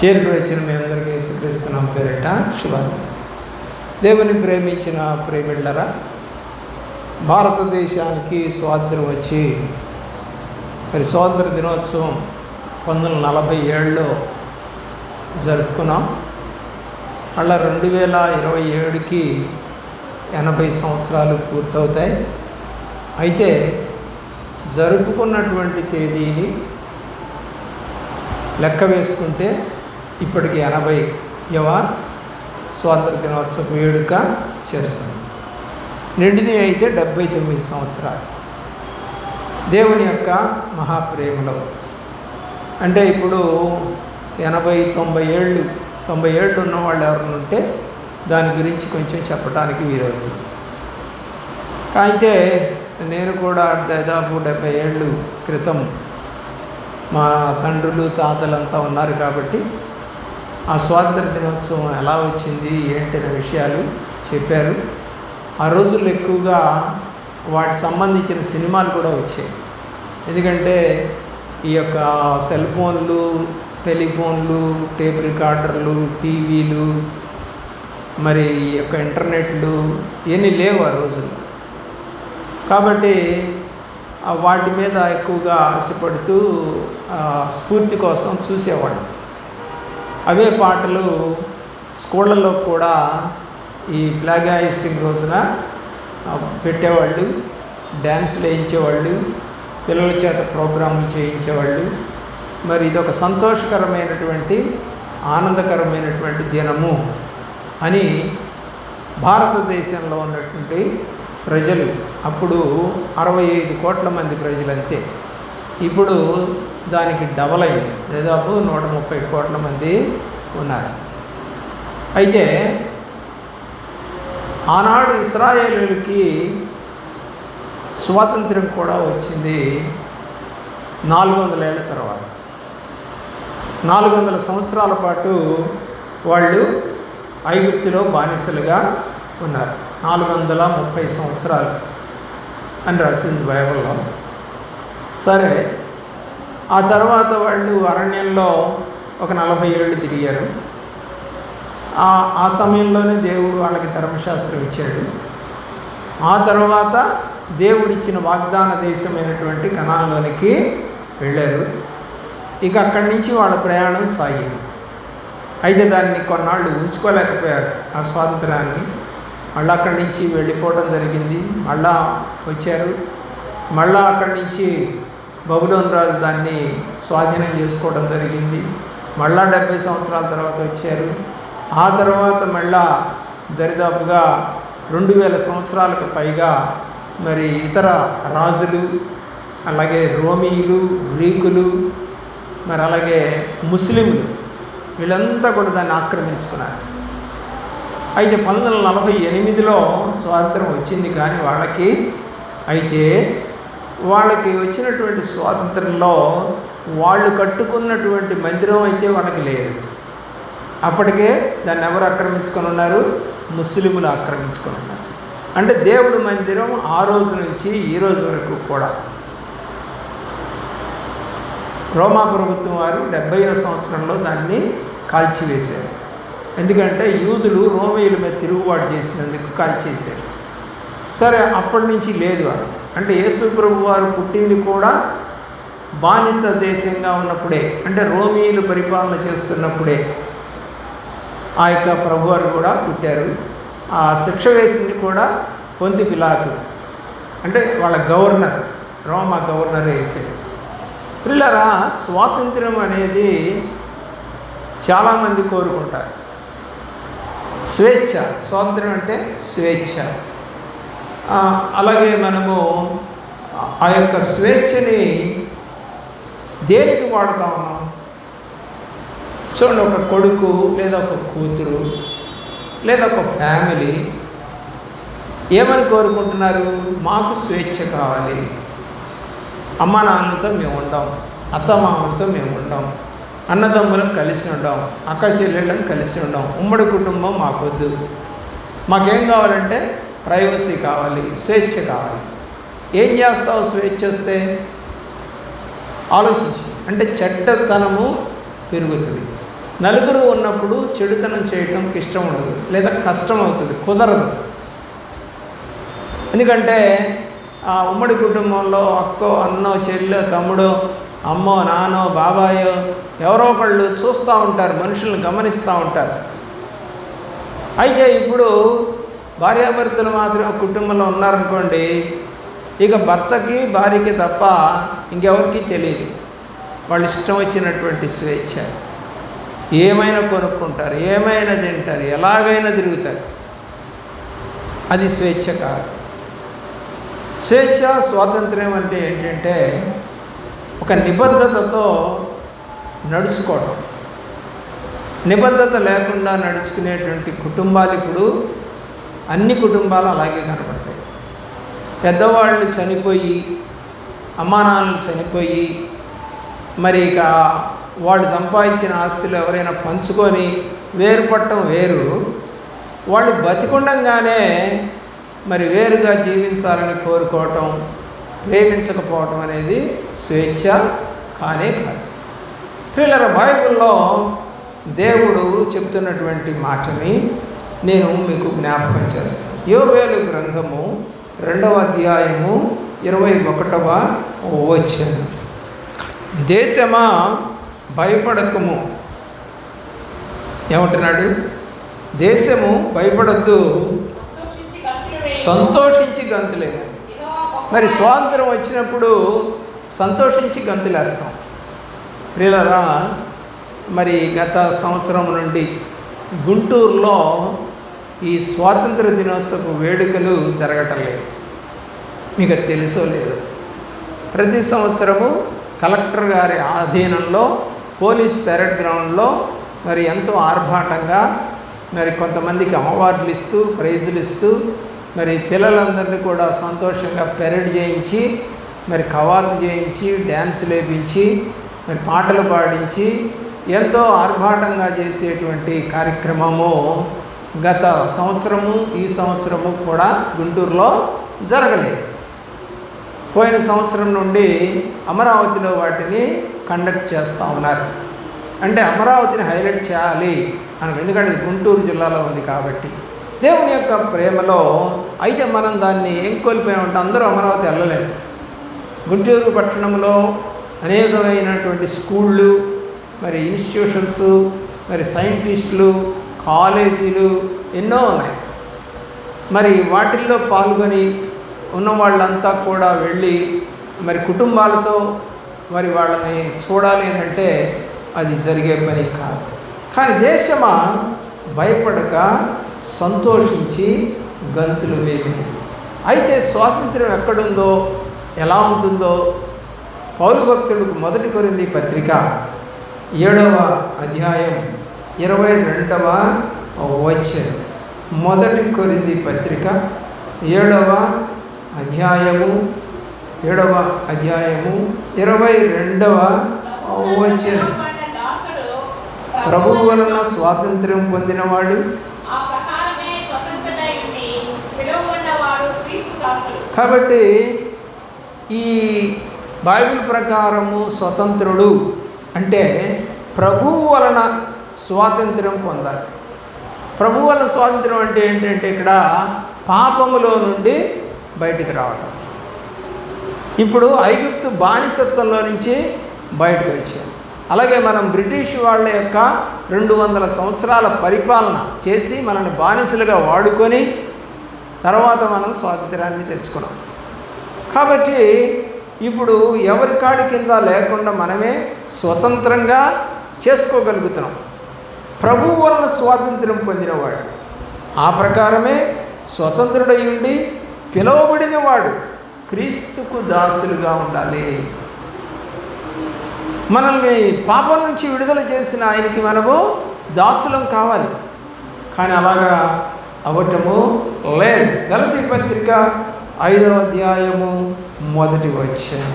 చేరుకుని వచ్చిన మీ అందరికీ యేసుక్రీస్తు పేరిట శుభాలు. దేవుని ప్రేమించిన ప్రేమిళ్ళరా, భారతదేశానికి స్వాతంత్రం వచ్చి స్వాతంత్ర దినోత్సవం 1947లో జరుపుకున్నాం. అలా 2027కి 80 సంవత్సరాలు పూర్తవుతాయి. అయితే జరుపుకున్నటువంటి తేదీని లెక్క వేసుకుంటే ఇప్పటికి 80వ స్వాతంత్ర దినోత్సవ వేడుక చేస్తున్నాం. నిండిది అయితే 79 సంవత్సరాలు. దేవుని యొక్క మహాప్రేమలో అంటే ఇప్పుడు 80-90 ఏళ్ళు ఉన్నవాళ్ళు ఎవరైనా ఉంటే దాని గురించి కొంచెం చెప్పడానికి వీలవుతుంది. అయితే నేను కూడా దాదాపు 70 ఏళ్ళు క్రితం మా తండ్రులు తాతలంతా ఉన్నారు కాబట్టి ఆ స్వాతంత్ర దినోత్సవం ఎలా వచ్చింది ఏంటనే విషయాలు చెప్పారు. ఆ రోజుల్లో ఎక్కువగా వాటికి సంబంధించిన సినిమాలు కూడా వచ్చాయి. ఎందుకంటే ఈ యొక్క సెల్ ఫోన్లు, టెలిఫోన్లు, టేప్ రికార్డర్లు, టీవీలు, మరి ఈ యొక్క ఇంటర్నెట్లు ఇవన్నీ లేవు ఆ రోజుల్లో. కాబట్టి వాటి మీద ఎక్కువగా ఆశపడుతూ స్ఫూర్తి కోసం చూసేవాళ్ళు. అవే పాటలు స్కూళ్ళల్లో కూడా ఈ ఫ్లాగ్ హాయిస్టింగ్ రోజున పెట్టేవాళ్ళు, డ్యాన్సులు వేయించేవాళ్ళు, పిల్లల చేత ప్రోగ్రాములు చేయించేవాళ్ళు. మరి ఇదొక సంతోషకరమైనటువంటి ఆనందకరమైనటువంటి దినము అని భారతదేశంలో ఉన్నటువంటి ప్రజలు, అప్పుడు 65 కోట్ల మంది ప్రజలంతే, ఇప్పుడు దానికి డబల్ అయింది, దాదాపు 130 కోట్ల మంది ఉన్నారు. అయితే ఆనాడు ఇశ్రాయేలీయులకి స్వాతంత్ర్యం కూడా వచ్చింది 400 ఏళ్ల తర్వాత. 400 సంవత్సరాల పాటు వాళ్ళు ఐగుప్తులో బానిసలుగా ఉన్నారు. 430 సంవత్సరాలు అని రాసింది బైబిల్లో. సరే, ఆ తర్వాత వాళ్ళు అరణ్యంలో ఒక 40 ఏళ్ళు తిరిగారు. ఆ సమయంలోనే దేవుడు వాళ్ళకి ధర్మశాస్త్రం ఇచ్చాడు. ఆ తర్వాత దేవుడిచ్చిన వాగ్దాన దేశమైనటువంటి కనాన్లోనికి వెళ్ళారు. ఇక అక్కడి నుంచి వాళ్ళ ప్రయాణం సాగింది. అయితే దాన్ని కొన్నాళ్ళు ఉంచుకోలేకపోయారు, ఆ స్వాతంత్రాన్ని. మళ్ళీ అక్కడి నుంచి వెళ్ళిపోవడం జరిగింది. మళ్ళా వచ్చారు. మళ్ళా అక్కడి నుంచి బబులోను రాజు దాన్ని స్వాధీనం చేసుకోవడం జరిగింది. మళ్ళా 70 సంవత్సరాల తర్వాత వచ్చారు. ఆ తర్వాత మళ్ళా దరిదాపుగా 2000 సంవత్సరాలకు పైగా మరి ఇతర రాజులు, అలాగే రోమీయులు, గ్రీకులు, మరి అలాగే ముస్లింలు, వీళ్ళంతా కూడా దాన్ని ఆక్రమించుకున్నారు. అయితే 1948లో స్వాతంత్రం వచ్చింది కానీ వాళ్ళకి, అయితే వాళ్ళకి వచ్చినటువంటి స్వాతంత్రంలో వాళ్ళు కట్టుకున్నటువంటి మందిరం అయితే వాళ్ళకి లేదు. అప్పటికే దాన్ని ఎవరు ఆక్రమించుకొని ఉన్నారు? ముస్లింలు ఆక్రమించుకొని ఉన్నారు. అంటే దేవుడి మందిరం ఆ రోజు నుంచి ఈ రోజు వరకు కూడా రోమా ప్రభుత్వం వారు 70వ సంవత్సరంలో దాన్ని కాల్చివేశారు. ఎందుకంటే యూదులు రోమీయుల మీద తిరుగుబాటు చేసినందుకు కాల్చేశారు. సరే, అప్పటి నుంచి లేదు వారు. అంటే యేసు ప్రభు వారు పుట్టింది కూడా బానిస దేశంగా ఉన్నప్పుడే, అంటే రోమీయులు పరిపాలన చేస్తున్నప్పుడే ఆ యొక్క ప్రభువారు కూడా పుట్టారు. ఆ శిక్ష వేసింది కూడా పొంతి పిలాతు, అంటే వాళ్ళ గవర్నర్, రోమా గవర్నర్ వేసాడు. పిల్లరా, స్వాతంత్రం అనేది చాలామంది కోరుకుంటారు. స్వేచ్ఛ, స్వాతంత్రం అంటే స్వేచ్ఛ. అలాగే మనము ఆ యొక్క స్వేచ్ఛని దేనికి వాడుతా ఉన్నాం? చూడండి, ఒక కొడుకు లేదా ఒక కూతురు లేదా ఒక ఫ్యామిలీ ఏమని కోరుకుంటున్నారు? మాకు స్వేచ్ఛ కావాలి, అమ్మా నాన్నతో మేము ఉండం, అత్తమామలతో మేము ఉండం, అన్నదమ్ములకు కలిసి ఉండం, అక్క చెల్లెళ్ళని కలిసి ఉండం, ఉమ్మడి కుటుంబం మాకొద్దు, మాకేం కావాలంటే ప్రైవసీ కావాలి, స్వేచ్ఛ కావాలి. ఏం చేస్తావు స్వేచ్ఛ వస్తే? ఆలోచించి, అంటే చెడ్డతనము పెరుగుతుంది. నలుగురు ఉన్నప్పుడు చెడుతనం చేయటంకి ఇష్టం ఉండదు, లేదా కష్టం అవుతుంది, కుదరదు. ఎందుకంటే ఆ ఉమ్మడి కుటుంబంలో అక్కో, అన్నో, చెల్లో, తమ్ముడో, అమ్మో, నాన్నో, బాబాయో ఎవరో ఒకళ్ళు చూస్తూ ఉంటారు, మనుషులను గమనిస్తూ ఉంటారు. అయితే ఇప్పుడు భార్యాభర్తలు మాత్రం కుటుంబంలో ఉన్నారనుకోండి, ఇక భర్తకి భార్యకి తప్ప ఇంకెవరికి తెలియదు. వాళ్ళు ఇష్టం వచ్చినటువంటి స్వేచ్ఛ, ఏమైనా కొనుక్కుంటారు, ఏమైనా తింటారు, ఎలాగైనా తిరుగుతారు. అది స్వేచ్ఛ కాదు. స్వేచ్ఛ, స్వాతంత్ర్యం అంటే ఏంటంటే ఒక నిబద్ధతతో నడుచుకోవడం. నిబద్ధత లేకుండా నడుచుకునేటువంటి కుటుంబాలు ఇప్పుడు అన్ని కుటుంబాలు అలాగే కనబడతాయి. పెద్దవాళ్ళు చనిపోయి, అమ్మానాన్నలు చనిపోయి, మరి ఇక వాళ్ళు సంపాదించిన ఆస్తులు ఎవరైనా పంచుకొని వేరుపడటం వేరు, వాళ్ళు బతికుండంగానే మరి వేరుగా జీవించాలని కోరుకోవటం, ప్రేమించకపోవటం అనేది స్వేచ్ఛ కానే కాదు. పిల్లల బైబిల్లో దేవుడు చెప్తున్నటువంటి మాటని నేను మీకు జ్ఞాపకం చేస్తాను. యోవేలు గ్రంథము 2వ అధ్యాయము 21వ వచనం. దేశమా భయపడకము. ఏమంటున్నాడు? దేశము భయపడద్దు, సంతోషించి గంతులేము. మరి స్వాతంత్రం వచ్చినప్పుడు సంతోషించి గంతులేస్తాం. ప్రియులారా, మరి గత సంవత్సరం నుండి గుంటూరులో ఈ స్వాతంత్ర దినోత్సవ వేడుకలు జరగటం లేదు. మీకు తెలుసో లేదు, ప్రతి సంవత్సరము కలెక్టర్ గారి ఆధీనంలో పోలీస్ పెరేడ్ గ్రౌండ్లో మరి ఎంతో ఆర్భాటంగా మరి కొంతమందికి అవార్డులు ఇస్తూ, ప్రైజులు ఇస్తూ, మరి పిల్లలందరినీ కూడా సంతోషంగా పెరేడ్ చేయించి, మరి కవాతు చేయించి, డ్యాన్సులు వేయించి, మరి పాటలు పాడించి ఎంతో ఆర్భాటంగా చేసేటువంటి కార్యక్రమము గత సంవత్సరము, ఈ సంవత్సరము కూడా గుంటూరులో జరగలేదు. పోయిన సంవత్సరం నుండి అమరావతిలో వాటిని కండక్ట్ చేస్తూ ఉన్నారు. అంటే అమరావతిని హైలైట్ చేయాలి అని, ఎందుకంటే గుంటూరు జిల్లాలో ఉంది కాబట్టి. దేవుని యొక్క ప్రేమలో అయితే మనం దాన్ని ఏం కోల్పోయామంటే అందరూ అమరావతి వెళ్ళలేము. గుంటూరు పట్టణంలో అనేకమైనటువంటి స్కూళ్ళు, మరి ఇన్స్టిట్యూషన్స్, మరి సైంటిస్టులు, కాలేజీలు ఎన్నో ఉన్నాయి. మరి వాటిల్లో పాల్గొని ఉన్న వాళ్ళంతా కూడా వెళ్ళి మరి కుటుంబాలతో మరి వాళ్ళని చూడాలి అంటే అది జరిగే పని కాదు. కానీ దేశమా భయపడక సంతోషించి గంతులు వేయించు. అయితే స్వాతంత్ర్యం ఎక్కడుందో, ఎలా ఉంటుందో పౌలు భక్తుడికి 1 కొరింథీ పత్రిక 7వ అధ్యాయం 22వ వచనం. 1 కొరింథీ పత్రిక 7వ అధ్యాయము 22వ వచనం. ప్రభువు వలన స్వాతంత్ర్యం పొందినవాడు, కాబట్టి ఈ బైబిల్ ప్రకారము స్వతంత్రుడు అంటే ప్రభువు వలన స్వాతంత్ర్యం పొందాలి. ప్రభువు వలన స్వాతంత్ర్యం అంటే ఏంటంటే ఇక్కడ పాపములో నుండి బయటికి రావటం. ఇప్పుడు ఐగుప్తు బానిసత్వంలో నుంచి బయటకు వచ్చాం. అలాగే మనం బ్రిటిష్ వాళ్ళ యొక్క 200 సంవత్సరాల పరిపాలన చేసి మనల్ని బానిసలుగా వాడుకొని తర్వాత మనం స్వాతంత్ర్యాన్ని తెచ్చుకున్నాం. కాబట్టి ఇప్పుడు ఎవరి కాడి కింద లేకుండా మనమే స్వతంత్రంగా చేసుకోగలుగుతున్నాం. ప్రభువు వలన స్వాతంత్ర్యం పొందినవాడు, ఆ ప్రకారమే స్వతంత్రుడై ఉండి పిలువబడినవాడు క్రీస్తుకు దాసులుగా ఉండాలి. మనల్ని పాపం నుంచి విడుదల చేసిన ఆయనకి మనము దాసులం కావాలి. కానీ అలాగా అవ్వటము లేదు. గలతీ పత్రిక 5వ అధ్యాయము 1వ వచనం.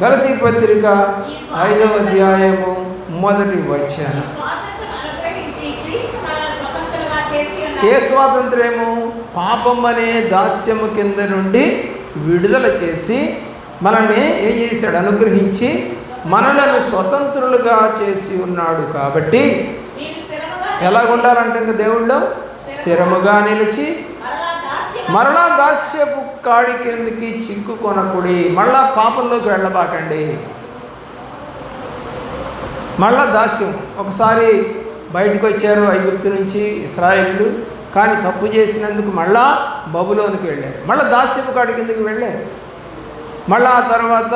గలతీ పత్రిక 5వ అధ్యాయము 1వ వచనం. ఏ స్వాతంత్ర్యము? పాపం అనే దాస్యము కింద నుండి విడుదల చేసి మనల్ని ఏం చేశాడు? అనుగ్రహించి మనలను స్వతంత్రులుగా చేసి ఉన్నాడు. కాబట్టి ఎలాగుండాలంటే ఇంకా దేవుళ్ళో స్థిరముగా నిలిచి మరలా దాస్యపు కాడి కిందకి చిక్కుకొనకుడి. మళ్ళా పాపంలోకి వెళ్ళబాకండి. మళ్ళా దాస్యం. ఒకసారి బయటకు వచ్చారు ఐగుప్తు నుంచి ఇశ్రాయేలీయులు, కానీ తప్పు చేసినందుకు మళ్ళా బబులోనికి వెళ్ళారు. మళ్ళీ దాస్యపు కాడి కిందకి వెళ్ళారు. మళ్ళీ ఆ తర్వాత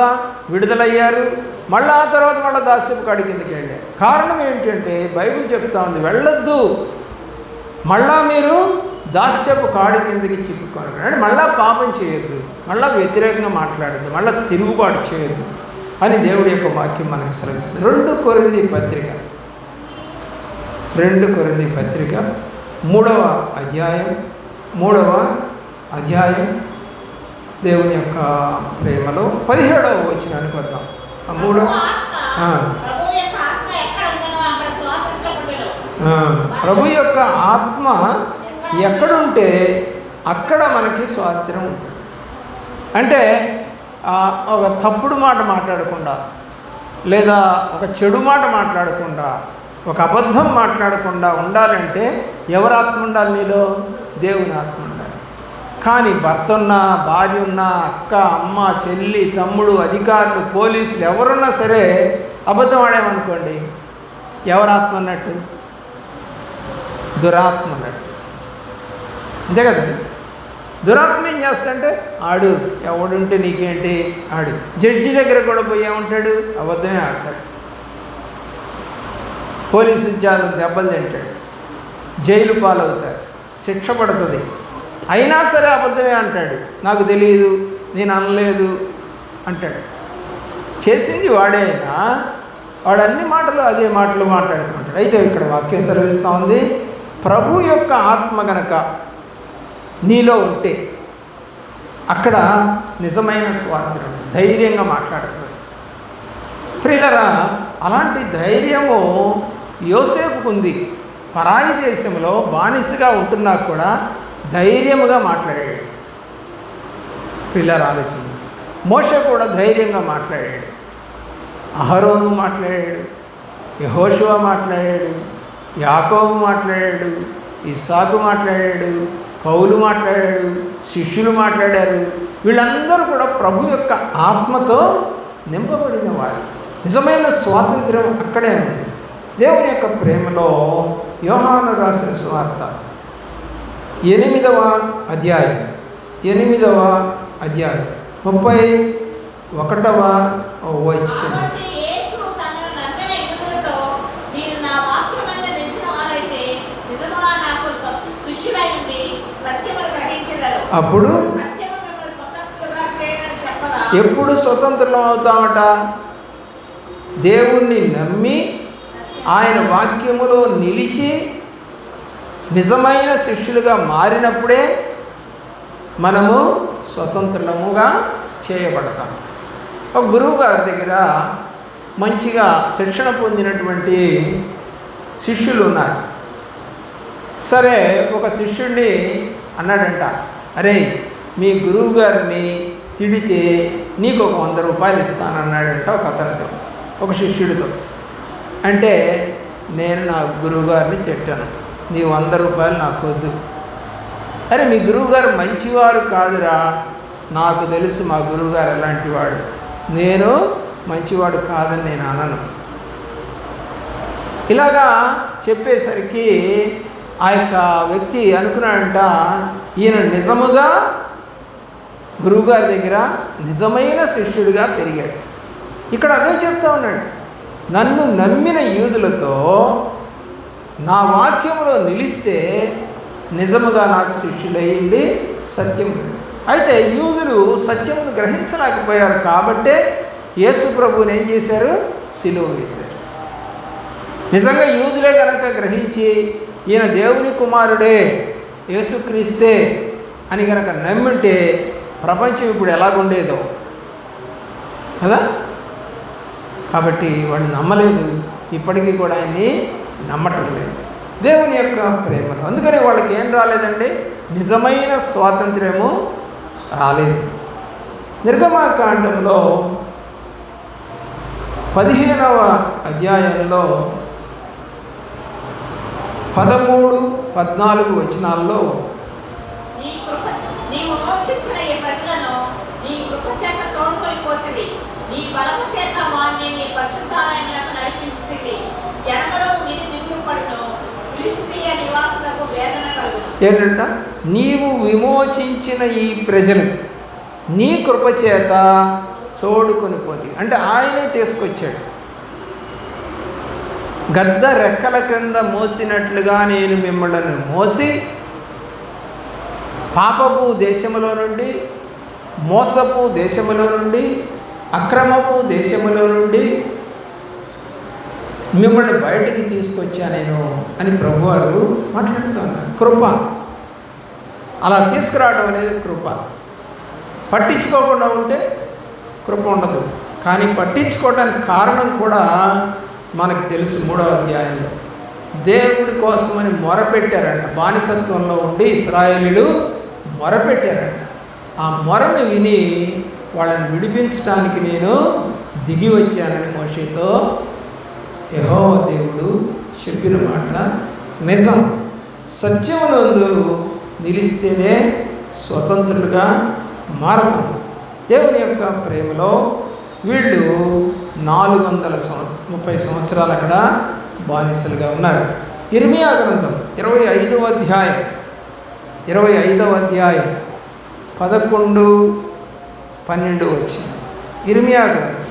విడుదలయ్యారు. మళ్ళీ ఆ తర్వాత మళ్ళీ దాస్యపు కాడి కిందకి వెళ్ళారు. కారణం ఏంటంటే బైబిల్ చెప్తా ఉంది, వెళ్ళొద్దు, మళ్ళా మీరు దాస్యపు కాడి కిందకి చిక్కుకోవాలి. అంటే మళ్ళీ పాపం చేయొద్దు, మళ్ళీ వ్యతిరేకంగా మాట్లాడద్దు, మళ్ళీ తిరుగుబాటు చేయొద్దు అని దేవుడి యొక్క వాక్యం మనకు సెలవిస్తుంది. 2 కొరింథీ పత్రిక 3వ అధ్యాయం దేవుని యొక్క ప్రేమలో 17వ వచనానికి వద్దాం. ప్రభు యొక్క ఆత్మ ఎక్కడుంటే అక్కడ మనకి స్వాతంత్రం ఉంటుంది. అంటే ఒక తప్పుడు మాట మాట్లాడకుండా, లేదా ఒక చెడు మాట మాట్లాడకుండా, ఒక అబద్ధం మాట్లాడకుండా ఉండాలంటే ఎవరి ఆత్మ ఉండాలి? నీలో దేవుని ఆత్మ ఉండాలి. కానీ భర్త ఉన్నా, భార్య ఉన్నా, అక్క, అమ్మ, చెల్లి, తమ్ముడు, అధికారులు, పోలీసులు ఎవరున్నా సరే అబద్ధం ఆడామనుకోండి, ఎవరి ఆత్మ అన్నట్టు? దురాత్మ అన్నట్టు. అంతే కదండి. దురాత్మ ఏం చేస్తాడంటే ఆడు, ఎవడుంటే నీకేంటి, ఆడు. జడ్జి దగ్గర కూడా పోయి ఏమంటాడు? అబద్ధమే ఆడతాడు. పోలీసు దెబ్బలు తింటాడు, జైలు పాలవుతాడు, శిక్ష పడుతుంది. అయినా సరే అబద్ధమే అంటాడు. నాకు తెలియదు, నేను అనలేదు అంటాడు. చేసింది వాడే అయినా వాడు అన్ని మాటలు అదే మాటలు మాట్లాడుతూ ఉంటాడు. అయితే ఇక్కడ వాక్యం సెలవిస్తూ ఉంది, ప్రభు యొక్క ఆత్మ గనక నీలో ఉంటే అక్కడ నిజమైన స్వాతంత్రం, ధైర్యంగా మాట్లాడుతుంది. ప్రియులరా, అలాంటి ధైర్యము యోసేపుకుంది. పరాయి దేశంలో బానిసగా ఉంటున్నా కూడా ధైర్యముగా మాట్లాడాడు. పిల్లలు ఆలోచించి, మోషే కూడా ధైర్యంగా మాట్లాడాడు. అహరోను మాట్లాడాడు, యెహోషువ మాట్లాడాడు, యాకోబు మాట్లాడాడు, ఇస్సాకు మాట్లాడాడు, పౌలు మాట్లాడాడు, శిష్యులు మాట్లాడారు. వీళ్ళందరూ కూడా ప్రభు యొక్క ఆత్మతో నింపబడిన వారు. నిజమైన స్వాతంత్రం అక్కడే ఉంది. దేవుని యొక్క ప్రేమలో యోహాను రాసిన సువార్త 8వ అధ్యాయం 31వ వచనం. అప్పుడు ఎప్పుడు స్వతంత్రం అవుతామట? దేవుణ్ణి నమ్మి ఆయన వాక్యములో నిలిచి నిజమైన శిష్యులుగా మారినప్పుడే మనము స్వతంత్రముగా చేయబడతాం. ఒక గురువు గారి దగ్గర మంచిగా శిక్షణ పొందినటువంటి శిష్యులు ఉన్నారు. సరే, ఒక శిష్యుడిని అన్నాడంట, అరే మీ గురువు గారిని తిడితే నీకు ఒక 100 రూపాయలు ఇస్తానన్నాడంట ఒక అతనితో, ఒక శిష్యుడితో. అంటే నేను నా గురువుగారిని తిట్టాను, నీ 100 రూపాయలు నాకు వద్దు. అరే మీ గురువుగారు మంచివారు కాదురా, నాకు తెలుసు మా గురువుగారు ఎలాంటి వాడు, నేను మంచివాడు కాదని నేను అనను. ఇలాగా చెప్పేసరికి ఆ యొక్క వ్యక్తి అనుకున్నాడంట, ఈయన నిజముగా గురువుగారి దగ్గర నిజమైన శిష్యుడిగా పెరిగాడు. ఇక్కడ అదే చెప్తా ఉన్నాడు, నన్ను నమ్మిన యూదులతో నా వాక్యంలో నిలిస్తే నిజముగా నాకు శిష్యులయ్యింది సత్యం. అయితే యూదులు సత్యమును గ్రహించలేకపోయారు కాబట్టే యేసు ప్రభువుని ఏం చేశారు? సిలువ వేశారు. నిజంగా యూదులే కనుక గ్రహించి ఈయన దేవుని కుమారుడే, యేసుక్రీస్తే అని కనుక నమ్మింటే ప్రపంచం ఇప్పుడు ఎలాగుండేదో కదా. కాబట్టి వాడు నమ్మలేదు, ఇప్పటికీ కూడా ఆయన్ని నమ్మటం లేదు దేవుని యొక్క ప్రేమలో. అందుకని వాళ్ళకి ఏం రాలేదండి? నిజమైన స్వాతంత్ర్యము రాలేదు. నిర్గమకాండంలో 15వ అధ్యాయంలో 13, 14 వచనాల్లో ఏంటంట, నీవు విమోచించిన ఈ ప్రజలు నీ కృపచేత తోడుకొని పోతే, అంటే ఆయనే తీసుకొచ్చాడు. గద్ద రెక్కల క్రింద మోసినట్లుగా నేను మిమ్మల్ని మోసి పాపపు దేశములో నుండి, మోసపు దేశములో నుండి, అక్రమపు దేశములో నుండి మిమ్మల్ని బయటికి తీసుకొచ్చా నేను అని ప్రభువారు మాట్లాడుతున్నారు. కృప, అలా తీసుకురావడం అనేది కృప. పట్టించుకోకుండా ఉంటే కృప ఉండదు. కానీ పట్టించుకోవడానికి కారణం కూడా మనకు తెలుసు. 3వ అధ్యాయంలో దేవుడి కోసమని మొరపెట్టారంట. బానిసత్వంలో ఉండి ఇశ్రాయేలీయులు మొరపెట్టారంట. ఆ మొరను విని వాళ్ళని విడిపించడానికి నేను దిగి వచ్చానని మోషేతో యెహోవా దేవుడు చెప్పిన మాట నిజం. సత్యమునందు నిలిస్తేనే స్వతంత్రులుగా మారతాం. దేవుని యొక్క ప్రేమలో వీళ్ళు 430 సంవత్సరాలు అక్కడ బానిసలుగా ఉన్నారు. ఇర్మియా గ్రంథం 25వ అధ్యాయం 11, 12 వచ్చిన ఇర్మియా గ్రంథం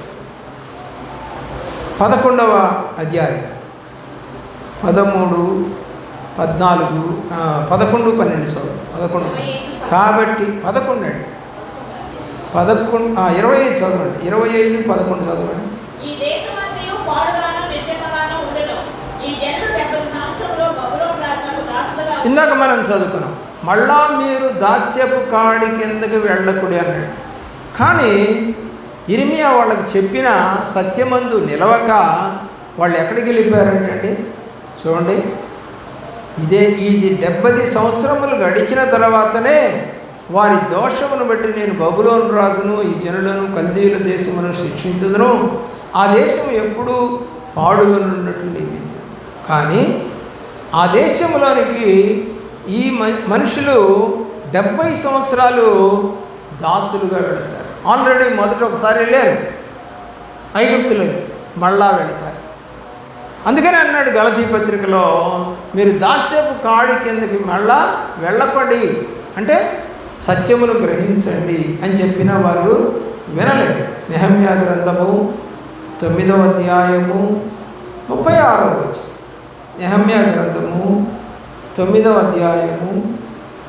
11వ అధ్యాయం 13, 14, 11, 12 చదువు. 11 కాబట్టి 11 అండి, 11, 25 చదవండి. 25, 11 చదవండి. ఇందాక మనం చదువుకున్నాం, మళ్ళా మీరు దాస్యపు కాడి కిందకి వెళ్ళకుడి అన్నాడు. కానీ ఇర్మియా వాళ్ళకి చెప్పిన సత్యమందు నిలవక వాళ్ళు ఎక్కడికి వెళ్ళిపోయారంటండి చూడండి. ఇది 70 సంవత్సరములు గడిచిన తర్వాతనే వారి దోషమును బట్టి నేను బబులోను రాజును ఈ జనులను కల్దీయుల దేశమును శిక్షించుదును, ఆ దేశం ఎప్పుడూ పాడుగనున్నట్లు నియమించు. కానీ ఆ దేశంలోనికి ఈ మనుషులు 70 సంవత్సరాలు దాసులుగా వెళతారు. ఆల్రెడీ మొదట ఒకసారి వెళ్ళారు ఐగుప్తులోకి, మళ్ళా వెళతారు. అందుకని అన్నాడు గలతీ పత్రికలో, మీరు దాస్యపు కాడి కిందకి మళ్ళా వెళ్ళపడి, అంటే సత్యమును గ్రహించండి అని చెప్పిన వారు వినలేదు. నెహమ్యా గ్రంథము 9వ అధ్యాయము 36వ వచనం. నెహమ్యా గ్రంథము 9వ అధ్యాయము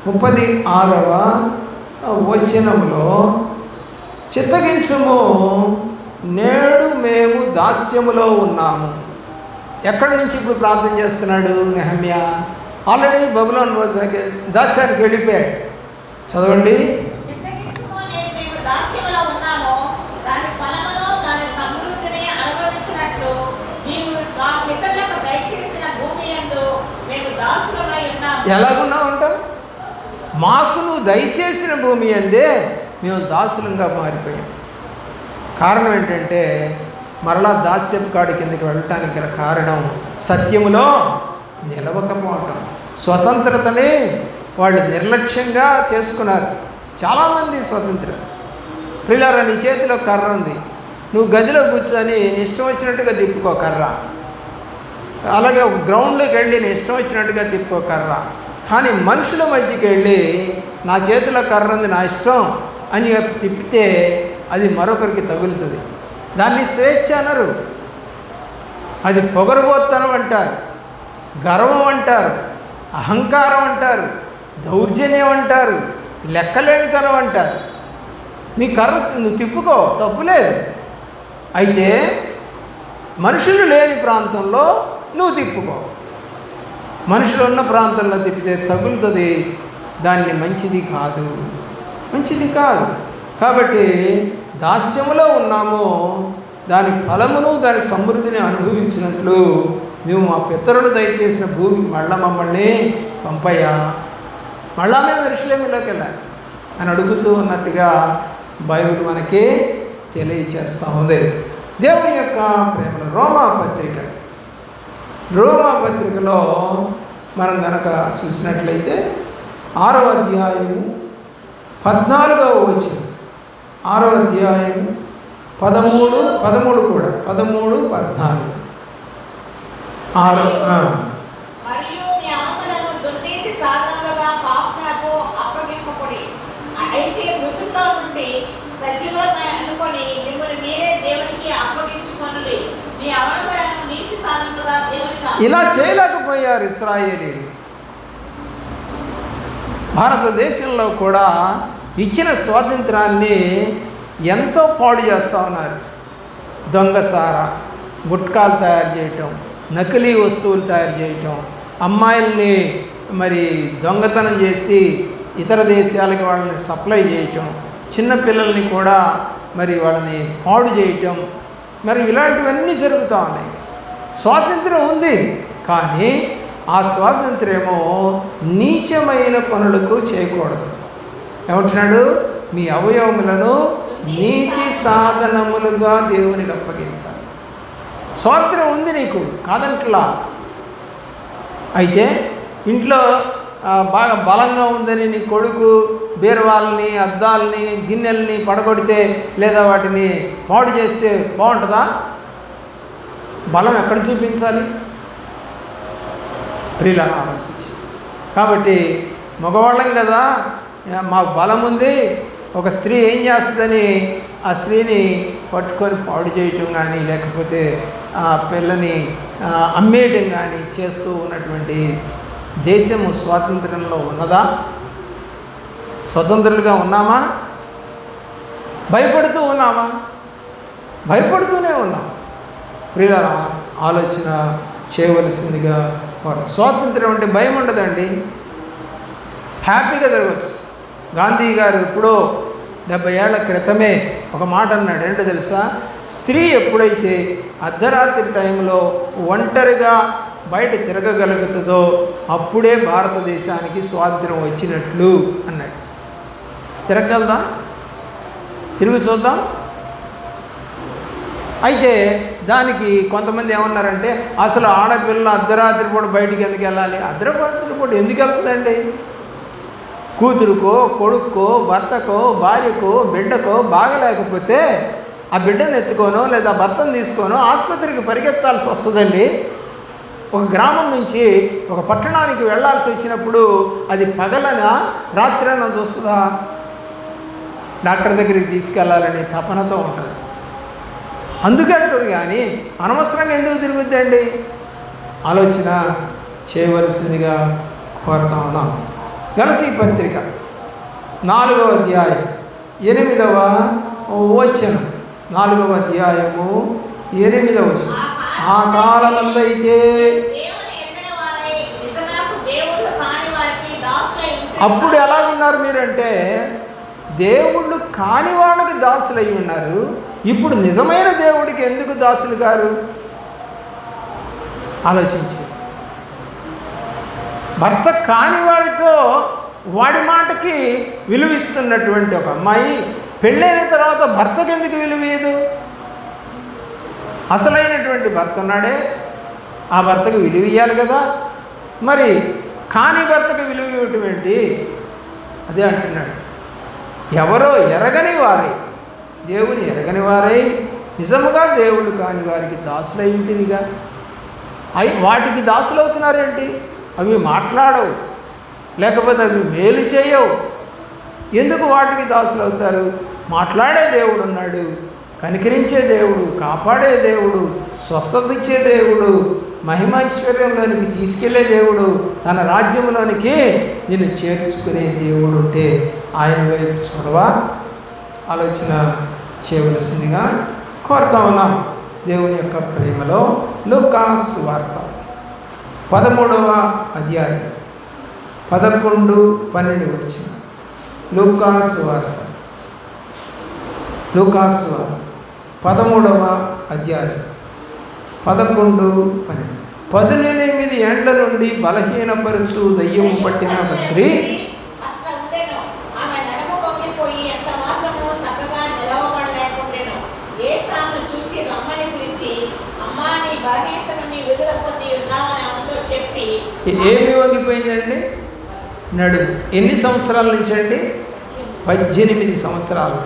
36వ వచనములో, చిత్తగించుము, నేడు మేము దాస్యములో ఉన్నాము. ఎక్కడి నుంచి ఇప్పుడు ప్రార్థన చేస్తున్నాడు నెహమ్యా? ఆల్రెడీ బబులోను రోజుకి దాస్యానికి వెళ్ళిపోయాడు. చదవండి. ఎలాగున్నామంటాం? మాకు నువ్వు దయచేసిన భూమి అందే మేము దాసులంగా మారిపోయాం. కారణం ఏంటంటే మరలా దాస్యపు కాడి కిందకి వెళ్ళటానికి గల కారణం సత్యములో నిలవకపోవటం. స్వతంత్రతని వాళ్ళు నిర్లక్ష్యంగా చేసుకున్నారు. చాలామంది స్వతంత్ర ప్రియులారా, నీ చేతిలో కర్ర ఉంది, నువ్వు గదిలో కూర్చొని నీ ఇష్టం వచ్చినట్టుగా తిప్పుకో కర్ర. అలాగే ఒక గ్రౌండ్లోకి వెళ్ళి నీ ఇష్టం వచ్చినట్టుగా తిప్పుకో కర్ర. కానీ మనుషుల మధ్యకి వెళ్ళి నా చేతిలో కర్ర ఉంది నా ఇష్టం అని తిప్పితే అది మరొకరికి తగులుతుంది. దాన్ని స్వేచ్ఛ అనరు, అది పొగరబోత్తనం అంటారు, గర్వం అంటారు, అహంకారం అంటారు, దౌర్జన్యం అంటారు, లెక్కలేనితనం అంటారు. నీ కర్ర నువ్వు తిప్పుకో, తప్పులేదు. అయితే మనుషులు లేని ప్రాంతంలో నువ్వు తిప్పుకో, మనుషులు ఉన్న ప్రాంతంలో తిప్పితే తగులుతుంది. దాన్ని మంచిది కాదు, మంచిది కాదు. కాబట్టి దాస్యములో ఉన్నాము, దాని ఫలమును దాని సమృద్ధిని అనుభవించినట్లు మేము మా పితరులు దయచేసిన భూమికి మళ్ళా మమ్మల్ని పంపయ్యా, మళ్ళా మేము యెరూషలేములోకి వెళ్ళాలి అని అడుగుతూ ఉన్నట్టుగా బైబిల్ మనకి తెలియచేస్తూ ఉంది. దేవుని యొక్క ప్రేమలో రోమా పత్రికలో మనం కనుక చూసినట్లయితే 6వ అధ్యాయము 14వ వచనం, 6వ అధ్యాయము 13 కూడా 13, 14 మరియు మీ ఆత్మలను దుర్నీతి సాధనలుగా పాపులకు అప్పగింపబడి అయితే మృతుల్లో నుండి సజీవులమై అనుకొని మిమ్మల్ని మీరే దేవునికి అప్పగించుకొనుడి. మీ ఆత్మలను నీతి సాధనలుగా దేవునికి ఇలా చేయలేకపోయారు ఇశ్రాయేలీయులు. భారతదేశంలో కూడా ఇచ్చిన స్వాతంత్రాన్ని ఎంతో పాడు చేస్తూ ఉన్నారు. దొంగసారా, గుట్కాలు తయారు చేయటం, నకిలీ వస్తువులు తయారు చేయటం, అమ్మాయిల్ని మరి దొంగతనం చేసి ఇతర దేశాలకి వాళ్ళని సప్లై చేయటం, చిన్నపిల్లల్ని కూడా మరి వాళ్ళని పాడు చేయటం, మరి ఇలాంటివన్నీ జరుగుతూ ఉన్నాయి. స్వాతంత్రం ఉంది, కానీ ఆ స్వాతంత్ర్యమో నీచమైన పనులకు చేయకూడదు. ఏమంటున్నాడు? మీ అవయవములను నీతి సాధనములుగా దేవునికి అప్పగించాలి. స్వాతంత్రం ఉంది నీకు, కాదంట్లా. అయితే ఇంట్లో బాగా బలంగా ఉందని నీ కొడుకు బీరవాళ్ళని, అద్దాలని, గిన్నెల్ని పడగొడితే లేదా వాటిని పాడు చేస్తే బాగుంటుందా? బలం ఎక్కడ చూపించాలి? ప్రియులను ఆలోచించి. కాబట్టి మగవాళ్ళం కదా, మాకు బలం ఉంది, ఒక స్త్రీ ఏం చేస్తుందని ఆ స్త్రీని పట్టుకొని పాడు చేయటం కానీ లేకపోతే ఆ పిల్లని అమ్మేయటం కానీ చేస్తూ ఉన్నటువంటి దేశము స్వాతంత్రంలో ఉన్నదా? స్వతంత్రులుగా ఉన్నామా? భయపడుతూ ఉన్నామా? భయపడుతూనే ఉన్నాం. ప్రియులారా, ఆలోచన చేయవలసిందిగా స్వాతంత్రం అంటే భయం ఉండదండి, హ్యాపీగా జరగవచ్చు. గాంధీ గారు ఎప్పుడో 70 ఏళ్ల క్రితమే ఒక మాట అన్నాడు. ఏంటో తెలుసా? స్త్రీ ఎప్పుడైతే అర్ధరాత్రి టైంలో ఒంటరిగా బయట తిరగగలుగుతుందో అప్పుడే భారతదేశానికి స్వాతంత్రం వచ్చినట్లు అన్నాడు. తిరగగలదా? తిరిగి చూద్దాం. అయితే దానికి కొంతమంది ఏమన్నారంటే, అసలు ఆడపిల్ల అర్ధరాత్రి పూట బయటికి ఎందుకు వెళ్ళాలి? అర్ధరాత్రి పూట ఎందుకు వెళ్తుందండి? కూతురుకో, కొడుక్కో, భర్తకో, భార్యకో, బిడ్డకో బాగలేకపోతే ఆ బిడ్డను ఎత్తుకోనో లేదా భర్తను తీసుకోనో ఆసుపత్రికి పరిగెత్తాల్సి వస్తుందండి. ఒక గ్రామం నుంచి ఒక పట్టణానికి వెళ్ళాల్సి వచ్చినప్పుడు అది పగలనా రాత్రైనా చూస్తుందా? డాక్టర్ దగ్గరికి తీసుకెళ్ళాలని తపనతో ఉంటుంది, అందుకు వెళ్తుంది. కానీ అనవసరంగా ఎందుకు తిరుగుద్దండి? ఆలోచన చేయవలసిందిగా కోరుతా ఉన్నాం. గలతీ పత్రిక 4వ అధ్యాయం 8వ వచనం, 4వ అధ్యాయము 8వ వచనం. ఆ కాలమందైతే అప్పుడు ఎలాగున్నారు మీరంటే దేవుళ్ళు కాని వాళ్ళకి దాసులు అయి ఉన్నారు. ఇప్పుడు నిజమైన దేవుడికి ఎందుకు దాసులు గారు? ఆలోచించి. భర్త కాని వాడితో వాడి మాటకి విలువిస్తున్నటువంటి ఒక అమ్మాయి పెళ్ళైన తర్వాత భర్తకు ఎందుకు విలువేయదు? అసలైనటువంటి భర్త ఉన్నాడే, ఆ భర్తకు విలువ ఇవ్వాలి కదా. మరి కాని భర్తకు విలువ ఇవ్వటం ఏంటి? అదే అంటున్నాడు. ఎవరో ఎరగని వారై, దేవుని ఎరగని వారై నిజముగా దేవుళ్ళు కాని వారికి దాసులైంటిరిగా. వాటికి దాసులు అవుతున్నారేంటి? అవి మాట్లాడవు, లేకపోతే అవి మేలు చేయవు. ఎందుకు వాటికి దాసులు అవుతారు? మాట్లాడే దేవుడు ఉన్నాడు, కనికరించే దేవుడు, కాపాడే దేవుడు, స్వస్థత ఇచ్చే దేవుడు, మహిమైశ్వర్యంలోనికి తీసుకెళ్లే దేవుడు, తన రాజ్యంలోనికి నిన్ను చేర్చుకునే దేవుడు ఉంటే ఆయన వైపు చూడవా? ఆలోచన చేయవలసిందిగా కోరుతా ఉన్నాం. దేవుని యొక్క ప్రేమలో లూకా సువార్త 13వ అధ్యాయం 11, 12 వచ్చిన లూకా సువార్త 13వ అధ్యాయం 11, 12. 18 ఏండ్ల నుండి బలహీనపరచు దయ్యము పట్టిన ఒక స్త్రీ ఏమి వంగిపోయిందండి? నడుము. ఎన్ని సంవత్సరాల నుంచి అండి? 18 సంవత్సరాలు.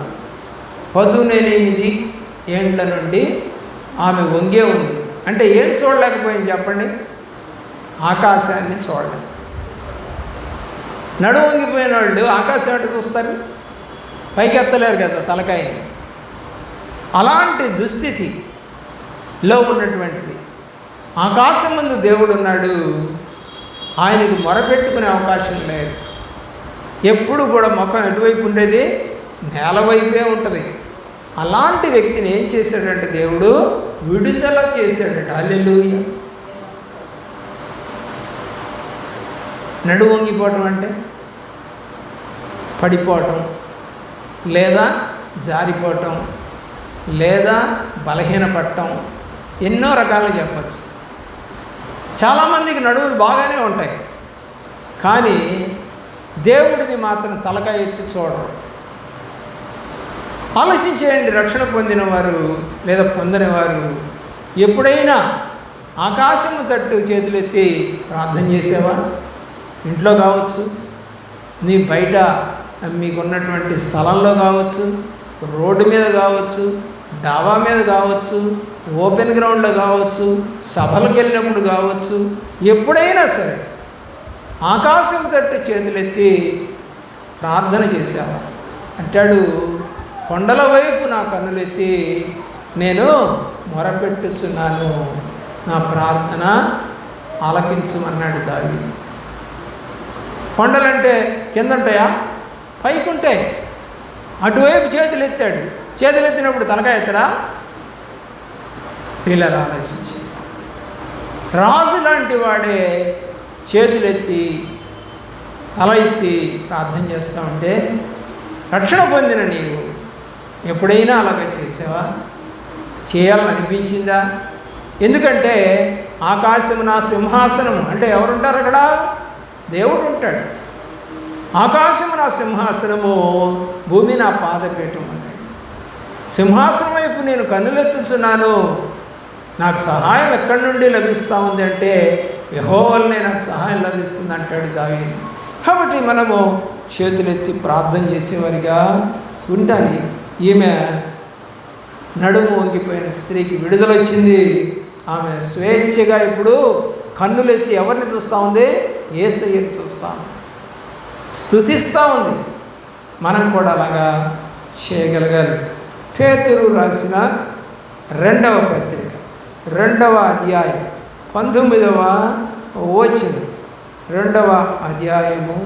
18 ఏండ్ల నుండి ఆమె వంగే ఉంది. అంటే ఏం చూడలేకపోయింది చెప్పండి? ఆకాశాన్ని చూడలేదు. నడుము వంగిపోయిన వాళ్ళు ఆకాశం అంటే చూస్తారు, పైకి ఎత్తలేరు కదా తలకాయని. అలాంటి దుస్థితిలో ఉన్నటువంటిది. ఆకాశం ముందు దేవుడు ఉన్నాడు, ఆయనకు మొరపెట్టుకునే అవకాశం లేదు. ఎప్పుడు కూడా ముఖం ఎటువైపు ఉండేది? నేల వైపే ఉంటుంది. అలాంటి వ్యక్తిని ఏం చేశాడంటే దేవుడు విడుదల చేశాడట. హల్లెలూయా. నడుము వంగిపోవటం అంటే పడిపోవటం, లేదా జారిపోవటం, లేదా బలహీనపడటం, ఎన్నో రకాలు చెప్పచ్చు. చాలామందికి నడువులు బాగానే ఉంటాయి, కానీ దేవుడిని మాత్రం తలకాయ ఎత్తి చూడరు. ఆలోచించేయండి. రక్షణ పొందిన వారు లేదా పొందని వారు ఎప్పుడైనా ఆకాశము తట్టు చేతులెత్తి ప్రార్థన చేసావా? ఇంట్లో కావచ్చు, నీ బయట మీకున్నటువంటి స్థలంలో కావచ్చు, రోడ్డు మీద కావచ్చు, డాబా మీద కావచ్చు, ఓపెన్ గ్రౌండ్లో కావచ్చు, సభలకు వెళ్ళినప్పుడు కావచ్చు, ఎప్పుడైనా సరే ఆకాశం తట్టు చేతులెత్తి ప్రార్థన చేశావా? అంటాడు, కొండల వైపు నా కన్నులెత్తి నేను మొరపెట్టుచున్నాను, నా ప్రార్థన ఆలకించమన్నాడు దావీదు. కొండలంటే కింద ఉంటాయా? పైకి ఉంటాయి. అటువైపు చేతులు ఎత్తాడు. చేతులు ఎత్తినప్పుడు తలకాయ ఎత్తడా? పిల్లలు ఆలోచించి, రాజు లాంటి వాడే చేతులెత్తి తల ఎత్తి ప్రార్థన చేస్తూ ఉంటే, రక్షణ పొందిన నీవు ఎప్పుడైనా అలాగే చేసావా? చేయాలని అనిపించిందా? ఎందుకంటే ఆకాశం నా సింహాసనం అంటే ఎవరుంటారు అక్కడ? దేవుడు ఉంటాడు. ఆకాశము నా సింహాసనము, భూమి నా పాదపీఠం అన్నాడు. సింహాసనం వైపు నేను కన్నులెత్తుచున్నాను, నాకు సహాయం ఎక్కడి నుండి లభిస్తూ ఉంది అంటే యెహోవా వల్లనే నాకు సహాయం లభిస్తుంది అంటాడు దావీదు. కాబట్టి మనము చేతులెత్తి ప్రార్థన చేసేవారిగా ఉండాలి. ఈమె నడుము వంగిపోయిన స్త్రీకి విడుదల వచ్చింది. ఆమె స్వేచ్ఛగా ఇప్పుడు కన్నులెత్తి ఎవరిని చూస్తూ ఉంది? యేసయ్యని చూస్తూ ఉంది, స్తుతిస్తూ ఉంది. మనం కూడా అలాగా చేయగలగాలి. పేతురు రాసిన 2వ పత్రిక 2వ అధ్యాయం 19వ వచనం. 2వ అధ్యాయము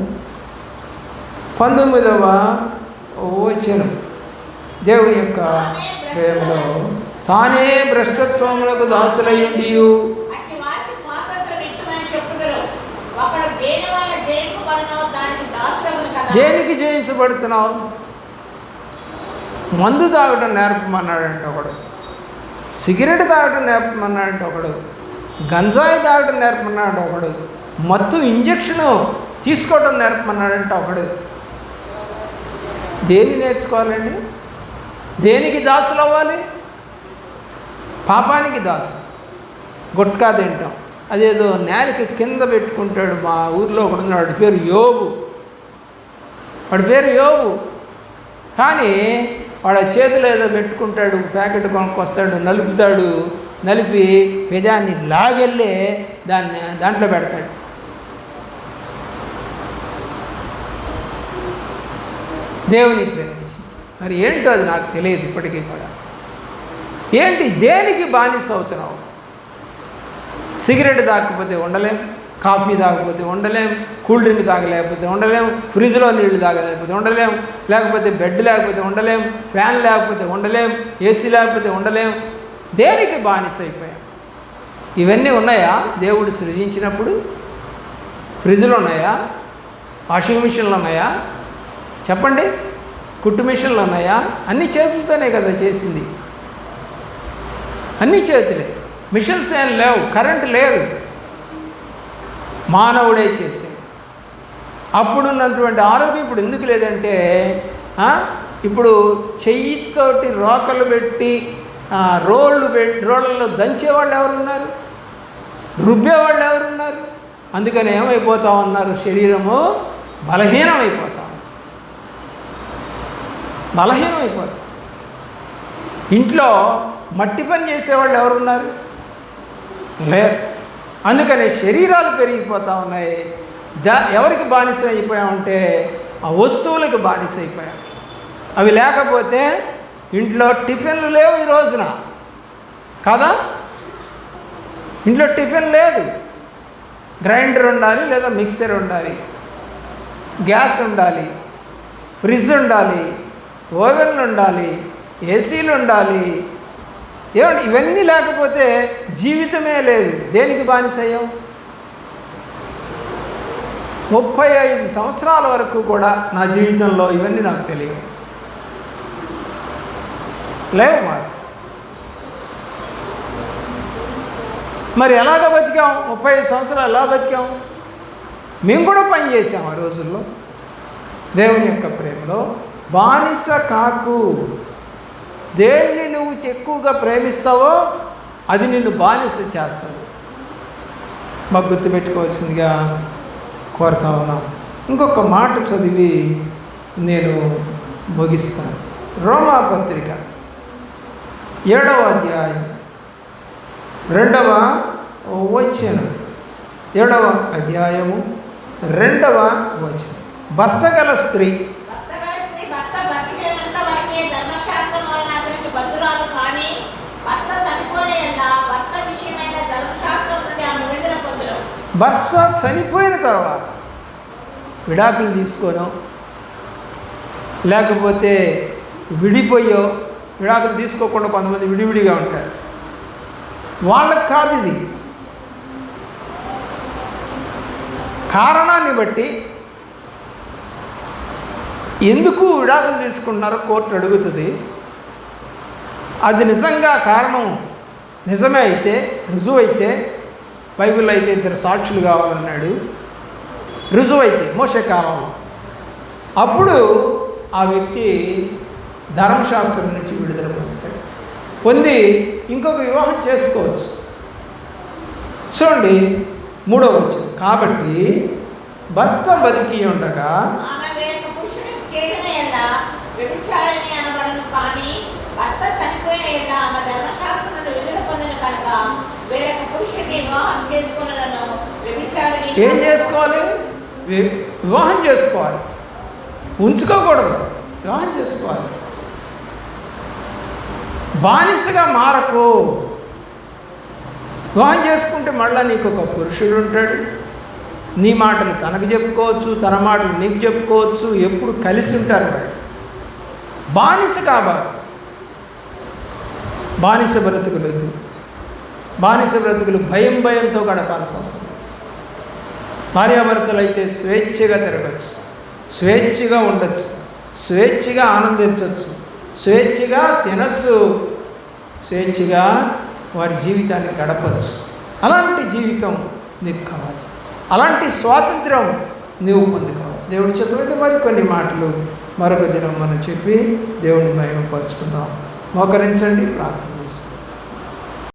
19వ వచనం. దేవుని యొక్క ప్రేమలో తానే భ్రష్టత్వములకు దాసులయ్యుండి దేనికి జయించబడుతున్నావు? మందు తాగటం నేర్పమన్నాడంటే ఒకడు, సిగరెట్ తాగటం నేర్పమన్నాడంటే ఒకడు, గంజాయి తాగటం నేర్పమన్నాడు ఒకడు, మత్తు ఇంజక్షను తీసుకోవటం నేర్పమన్నాడంటే ఒకడు. దేన్ని నేర్చుకోవాలండి? దేనికి దాసులు అవ్వాలి? పాపానికి దాసు. గుట్కా తింటాం, అదేదో నేలకి కింద పెట్టుకుంటాడు. మా ఊర్లో ఒకడున్నాడు, వాడి పేరు యోబు. వాడి పేరు యోబు. కానీ వాడు చేతిలో ఏదో పెట్టుకుంటాడు, ప్యాకెట్ కొనుక్కొస్తాడు, నలుపుతాడు, నలిపి పెదాన్ని లాగెళ్ళి దాంట్లో పెడతాడు. దేవుని ప్రేమించి మరి ఏంటో అది నాకు తెలియదు ఇప్పటికీ కూడా. ఏంటి, దేనికి బానిస అవుతున్నావు? సిగరెట్ తాగకపోతే ఉండలేం, కాఫీ తాగకపోతే ఉండలేం, కూల్ డ్రింక్ తాగలేకపోతే ఉండలేం, ఫ్రిడ్జ్లో నీళ్లు తాగలేకపోతే ఉండలేం, లేకపోతే బెడ్ లేకపోతే ఉండలేం, ఫ్యాన్ లేకపోతే ఉండలేం, ఏసీ లేకపోతే ఉండలేం. దేనికి బానిస అయిపోయాం? ఇవన్నీ ఉన్నాయా దేవుడు సృజించినప్పుడు? ఫ్రిడ్జ్లు ఉన్నాయా? వాషింగ్ మిషన్లు ఉన్నాయా? చెప్పండి. కుట్టు మిషన్లు ఉన్నాయా? అన్ని చేతులతోనే కదా చేసింది. అన్నీ చేతులే. మిషన్స్ ఏం లేవు, కరెంటు లేదు, మానవుడే చేసే. అప్పుడున్నటువంటి ఆరోగ్యం ఇప్పుడు ఎందుకు లేదంటే, ఇప్పుడు చెయ్యితోటి రోకలు పెట్టి రోళ్ళల్లో దంచేవాళ్ళు ఎవరున్నారు? రుబ్బేవాళ్ళు ఎవరున్నారు? అందుకని ఏమైపోతా ఉన్నారు, శరీరము బలహీనమైపోతాం. ఇంట్లో మట్టి పని చేసేవాళ్ళు ఎవరున్నారు? లేరు. అందుకని శరీరాలు పెరిగిపోతూ ఉన్నాయి. ఎవరికి బానిస అయిపోయామంటే ఆ వస్తువులకు బానిస అయిపోయాం. అవి లేకపోతే ఇంట్లో టిఫిన్లు లేవు ఈ రోజున కదా. ఇంట్లో టిఫిన్ లేదు. గ్రైండర్ ఉండాలి, లేదా మిక్సర్ ఉండాలి, గ్యాస్ ఉండాలి, ఫ్రిడ్జ్ ఉండాలి, ఓవెన్లు ఉండాలి, ఏసీలు ఉండాలి. ఏమండి, ఇవన్నీ లేకపోతే జీవితమే లేదు. దేనికి బానిసయ్యాం? 35 సంవత్సరాల వరకు కూడా నా జీవితంలో ఇవన్నీ నాకు తెలియవు, లేవు మాకు. మరి ఎలాగ బతికాం? 35 సంవత్సరాలు ఎలా బతికాం? మేము కూడా పని చేసాం ఆ రోజుల్లో. దేవుని యొక్క ప్రేమలో బానిస కాకు. దేన్ని నువ్వు ఎక్కువగా ప్రేమిస్తావో అది నిన్ను బానిస చేస్తుంది. మాకు గుర్తుపెట్టుకోవాల్సిందిగా కోరుతా ఉన్నాం. ఇంకొక మాట చదివి నేను ముగిస్తాను. రోమాపత్రిక 7వ అధ్యాయం 2వ వచనం. 7వ అధ్యాయము 2వ వచనం. భర్త గల స్త్రీ భర్త చనిపోయిన తర్వాత విడాకులు తీసుకోనో లేకపోతే విడిపోయో, విడాకులు తీసుకోకుండా కొంతమంది విడివిడిగా ఉంటారు, వాళ్ళకి కాదు ఇది. కారణాన్ని బట్టి ఎందుకు విడాకులు తీసుకుంటున్నారో కోర్టు అడుగుతుంది. అది నిజంగా కారణం నిజమే అయితే, రుజువైతే, బైబిల్లో అయితే 2 సాక్షులు కావాలన్నాడు, రుజువైతే మోషే కాలంలో, అప్పుడు ఆ వ్యక్తి ధర్మశాస్త్రం నుంచి విడుదల పొంది ఇంకొక వివాహం చేసుకోవచ్చు. చూడండి 3వ వచనం. కాబట్టి భర్త బతికి ఉండగా ఏం చేసుకోవాలి? వివాహం చేసుకోవాలి, ఉంచుకోకూడదు, వివాహం చేసుకోవాలి. బానిసగా మారకు. వివాహం చేసుకుంటే మళ్ళీ నీకు ఒక పురుషుడు ఉంటాడు, నీ మాటలు తనకు చెప్పుకోవచ్చు, తన మాటలు నీకు చెప్పుకోవచ్చు, ఎప్పుడు కలిసి ఉంటారు వాళ్ళు. బానిస కాబట్టి బానిస బ్రతుకులు వద్దు. బానిస బ్రతుకులు భయంతో గడపాల్సి వస్తుంది. భార్యాభర్తలు అయితే స్వేచ్ఛగా తిరగచ్చు, స్వేచ్ఛగా ఉండొచ్చు, స్వేచ్ఛగా ఆనందించవచ్చు, స్వేచ్ఛగా తినచ్చు, స్వేచ్ఛగా వారి జీవితాన్ని గడపచ్చు. అలాంటి జీవితం నీకు కావాలి, అలాంటి స్వాతంత్రం నీవు పొందుకోవాలి. దేవుడి చిత్తమైతే మరి కొన్ని మాటలు మరొక దినం మనం చెప్పి దేవుడిని మహిమపరుచుకుందాం. మోకరించండి, ప్రార్థన చేసుకోండి.